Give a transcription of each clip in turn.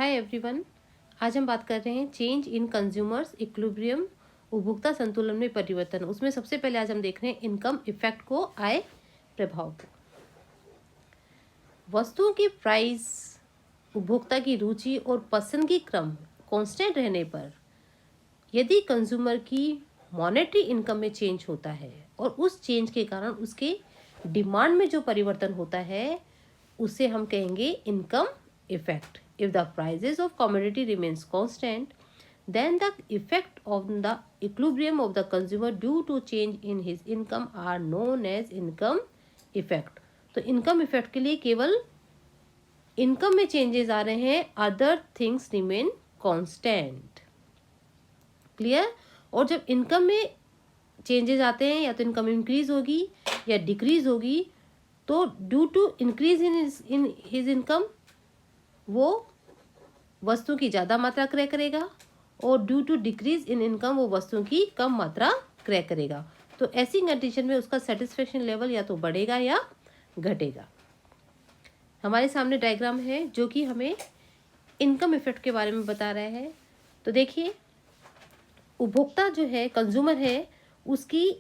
Hi everyone. आज हम बात कर रहे हैं चेंज इन कंज्यूमर्स इक्विलिब्रियम, उपभोक्ता संतुलन में परिवर्तन। उसमें सबसे पहले आज हम देख रहे हैं इनकम इफेक्ट को, आय प्रभाव को। वस्तुओं की प्राइस, उपभोक्ता की रुचि और पसंद की क्रम कांस्टेंट रहने पर यदि कंज्यूमर की मॉनेटरी इनकम में चेंज होता है और उस चेंज के कारण उसके डिमांड में जो परिवर्तन होता है उसे हम कहेंगे income effect. If the prices of commodity remains constant, then the effect of the equilibrium of the consumer due to change in his income are known as income effect। तो इनकम इफेक्ट के लिए केवल income में changes आ रहे हैं, other things remain constant. Clear. और जब income में चेंजेस आते हैं या तो इनकम इंक्रीज होगी या डिक्रीज होगी, तो due to increase in his income वो वस्तु की ज़्यादा मात्रा क्रय करेगा और due to decrease in income वो वस्तुओं की कम मात्रा क्रय करेगा। तो ऐसी कंडीशन में उसका सेटिस्फेक्शन लेवल या तो बढ़ेगा या घटेगा। हमारे सामने डायग्राम है जो कि हमें इनकम इफेक्ट के बारे में बता रहा है। तो देखिए, उपभोक्ता जो है, कंज्यूमर है, उसकी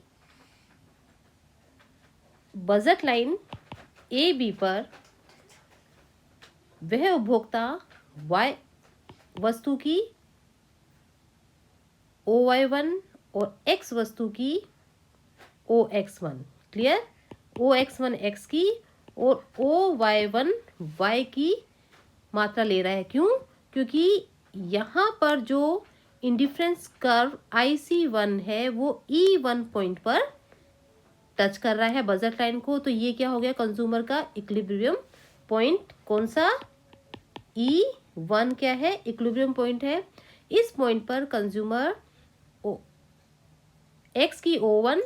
बजट लाइन ए बी पर वह उपभोक्ता वाई वस्तु की OY1 और X वस्तु की OX1, क्लियर, OX1 X की और OY1 Y की मात्रा ले रहा है। क्यों? क्योंकि यहाँ पर जो इंडिफरेंस कर्व IC1 है वो E1 पॉइंट पर टच कर रहा है बजट लाइन को। तो ये क्या हो गया, कंज्यूमर का इक्विलिब्रियम पॉइंट। कौन सा? E1 क्या है? इक्विलिब्रियम पॉइंट है। इस पॉइंट पर कंज्यूमर X की O1,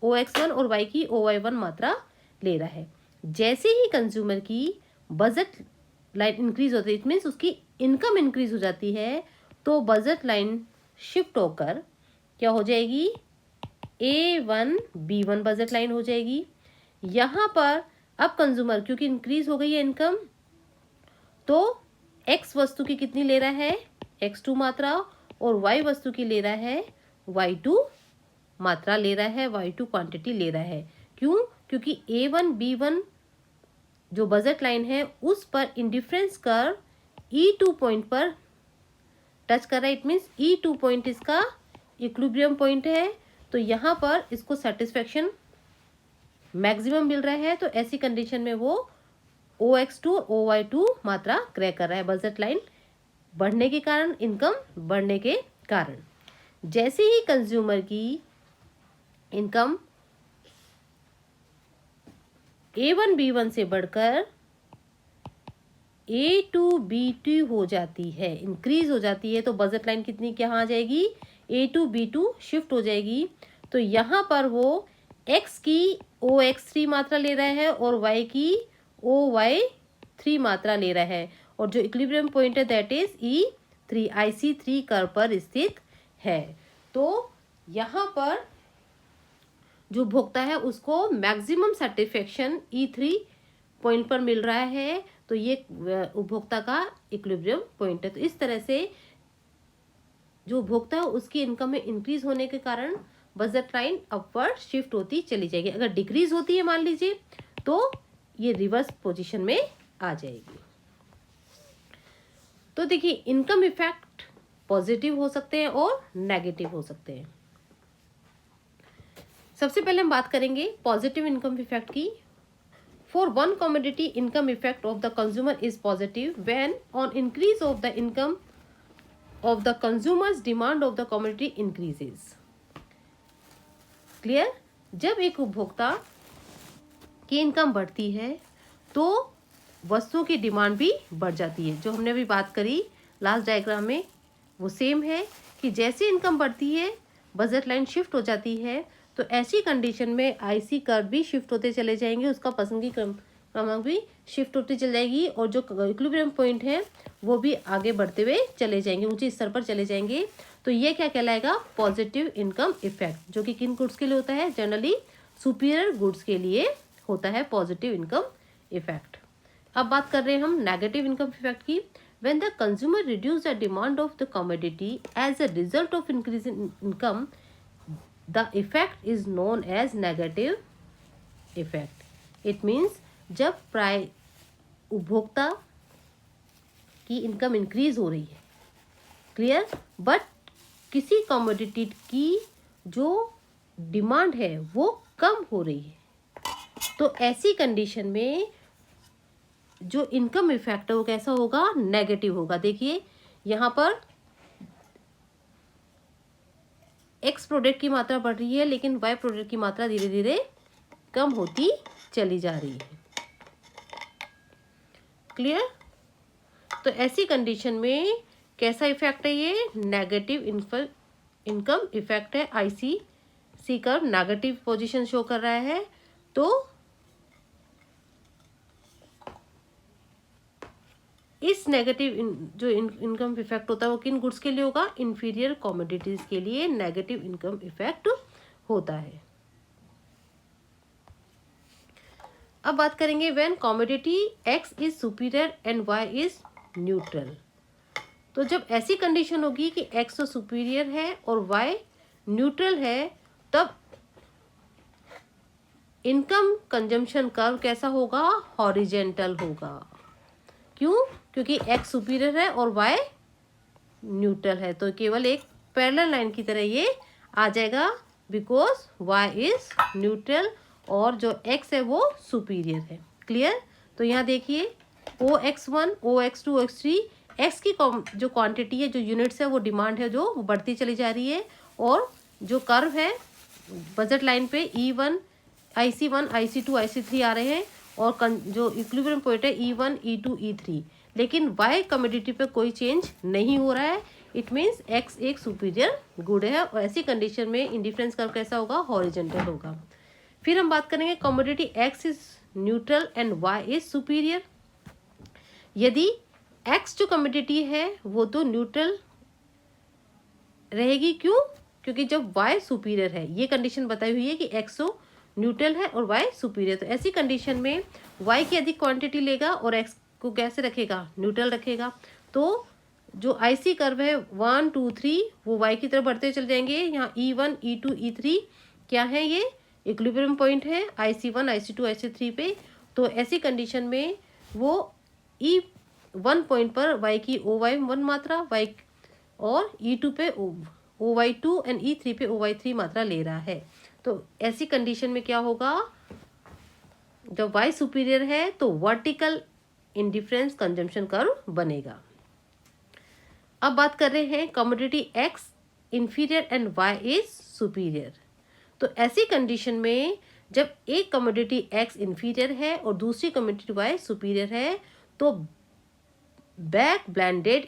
OX1 और Y की OY1 मात्रा ले रहा है। जैसे ही कंज्यूमर की बजट लाइन इंक्रीज होती है, इट मीन्स उसकी इनकम इंक्रीज हो जाती है, तो बजट लाइन शिफ्ट होकर क्या हो जाएगी, A1 B1 बजट लाइन हो जाएगी। यहाँ पर अब कंज्यूमर क्योंकि इंक्रीज हो गई है इनकम, तो X वस्तु की कितनी ले रहा है, X2 मात्रा, और Y वस्तु की ले रहा है Y2 मात्रा ले रहा है, Y2 क्वांटिटी ले रहा है। क्यों? क्योंकि A1 B1 जो बजट लाइन है उस पर इंडिफरेंस कर्व E2 पॉइंट पर टच कर रहा है। इट मीन्स E2 पॉइंट इसका इक्विलिब्रियम पॉइंट है। तो यहाँ पर इसको सेटिस्फेक्शन मैक्सिमम मिल रहा है। तो ऐसी कंडीशन में वो OX2 OY2 मात्रा क्रय कर रहा है बजट लाइन बढ़ने के कारण, इनकम बढ़ने के कारण। जैसे ही कंज्यूमर की इनकम A1 B1 से बढ़कर A2 B2 हो जाती है, इंक्रीज हो जाती है, तो बजट लाइन कितनी कहाँ आ जाएगी, A2 B2 शिफ्ट हो जाएगी। तो यहाँ पर वो X की OX3 मात्रा ले रहा है और Y की OY3 मात्रा ले रहा है, और जो इक्विलिब्रियम पॉइंट है that is E3 IC3 curve पर स्थित है। तो यहाँ पर जो उपभोक्ता है उसको मैक्सिमम सेटिस्फेक्शन E3 पॉइंट पर मिल रहा है। तो ये उपभोक्ता का इक्विलिब्रियम पॉइंट है। तो इस तरह से जो उपभोक्ता है उसकी इनकम में इंक्रीज होने के कारण बजट लाइन अपवर्ड शिफ्ट होती चली जाएगी। अगर डिक्रीज होती है मान लीजिए, तो ये रिवर्स पोजीशन में आ जाएगी। तो देखिए, इनकम इफेक्ट पॉजिटिव हो सकते हैं और नेगेटिव हो सकते हैं। सबसे पहले हम बात करेंगे पॉजिटिव इनकम इफेक्ट की। For one commodity income effect of the consumer is positive when on increase of the income of the consumers demand of the commodity increases. Clear. जब एक उपभोक्ता की इनकम बढ़ती है तो वस्तुओं की डिमांड भी बढ़ जाती है। जो हमने अभी बात करी लास्ट डायग्राम में वो सेम है कि जैसे इनकम बढ़ती है बजट लाइन शिफ्ट हो जाती है। तो ऐसी कंडीशन में IC कर्व भी शिफ्ट होते चले जाएंगे, उसका पसंद की क्रमांक भी शिफ्ट होती चल जाएगी, और जो इक्विलिब्रियम पॉइंट है वो भी आगे बढ़ते हुए चले जाएंगे, ऊंचे स्तर पर चले जाएंगे। तो ये क्या कहलाएगा, पॉजिटिव इनकम इफेक्ट, जो कि किन गुड्स के लिए होता है, जनरली सुपीरियर गुड्स के लिए होता है पॉजिटिव इनकम इफेक्ट। अब बात कर रहे हैं हम नेगेटिव इनकम इफेक्ट की। When the consumer reduce the demand of the commodity as a result of increase in income, the effect is known as negative effect. It means जब उपभोक्ता की इनकम इंक्रीज हो रही है, क्लियर, बट किसी commodity की जो डिमांड है वो कम हो रही है, तो ऐसी कंडीशन में जो इनकम इफेक्ट है वो कैसा होगा, नेगेटिव होगा। देखिए यहाँ पर एक्स प्रोडक्ट की मात्रा बढ़ रही है लेकिन वाई प्रोडक्ट की मात्रा धीरे धीरे कम होती चली जा रही है, क्लियर। तो ऐसी कंडीशन में कैसा इफेक्ट है, ये नेगेटिव इनकम इफेक्ट है। ICC curve negative position show कर रहा है। तो इस नेगेटिव जो इनकम इफेक्ट होता है वो किन गुड्स के लिए होगा, इंफीरियर कमोडिटीज के लिए नेगेटिव इनकम इफेक्ट होता है। अब बात करेंगे when commodity X is superior and Y is neutral. तो जब ऐसी कंडीशन होगी कि एक्स तो सुपीरियर है और वाई न्यूट्रल है, तब इनकम कंजम्पशन कर्व कैसा होगा, हॉरिजेंटल होगा। क्यों, क्योंकि एक्स सुपीरियर है और वाई न्यूट्रल है, तो केवल एक पैरेलल लाइन की तरह ये आ जाएगा, बिकॉज वाई इज न्यूट्रल और जो एक्स है वो सुपीरियर है, क्लियर। तो यहाँ देखिए OX1, OX2, OX3, एक्स की जो क्वांटिटी है, जो यूनिट्स है, वो डिमांड है जो बढ़ती चली जा रही है, और जो कर्व है बजट लाइन पे E1, IC1, IC2, IC3 आ रहे हैं, और जो इक्विलिब्रियम पॉइंट है E1, E2, E3, लेकिन वाई कमोडिटी पे कोई चेंज नहीं हो रहा है। इट मीन्स एक्स एक सुपीरियर गुड है, और ऐसी कंडीशन में इंडिफरेंस कर्व कैसा होगा, हॉरिजेंटल होगा। फिर हम बात करेंगे commodity X is neutral and Y is superior. यदि एक्स जो कमोडिटी है वो तो न्यूट्रल रहेगी, क्यों, क्योंकि जब वाई सुपीरियर है, ये कंडीशन बताई हुई है कि एक्स तो न्यूट्रल है और वाई सुपीरियर, तो ऐसी कंडीशन में वाई की अधिक क्वांटिटी लेगा और एक्स को कैसे रखेगा, न्यूट्रल रखेगा। तो जो आईसी कर्व है 1, 2, 3 वो वाई की तरफ बढ़ते चले जाएंगे। यहाँ E1, E2, E3 क्या है, ये इक्विलिब्रियम पॉइंट है IC1, IC2, IC3 पे। तो ऐसी कंडीशन में वो E1 पॉइंट पर वाई की OY1 मात्रा, वाई और E2 पे OY2 एंड E3 पे OY3 मात्रा ले रहा है। तो ऐसी कंडीशन में क्या होगा, जब वाई सुपीरियर है तो वर्टिकल इंडिफरेंस कंजम्पशन कर्व बनेगा। अब बात कर रहे हैं commodity X inferior and Y is superior. तो ऐसी कंडीशन में जब एक कमोडिटी एक्स इंफीरियर है और दूसरी कमोडिटी वाई सुपीरियर है, तो बैक ब्लेंडेड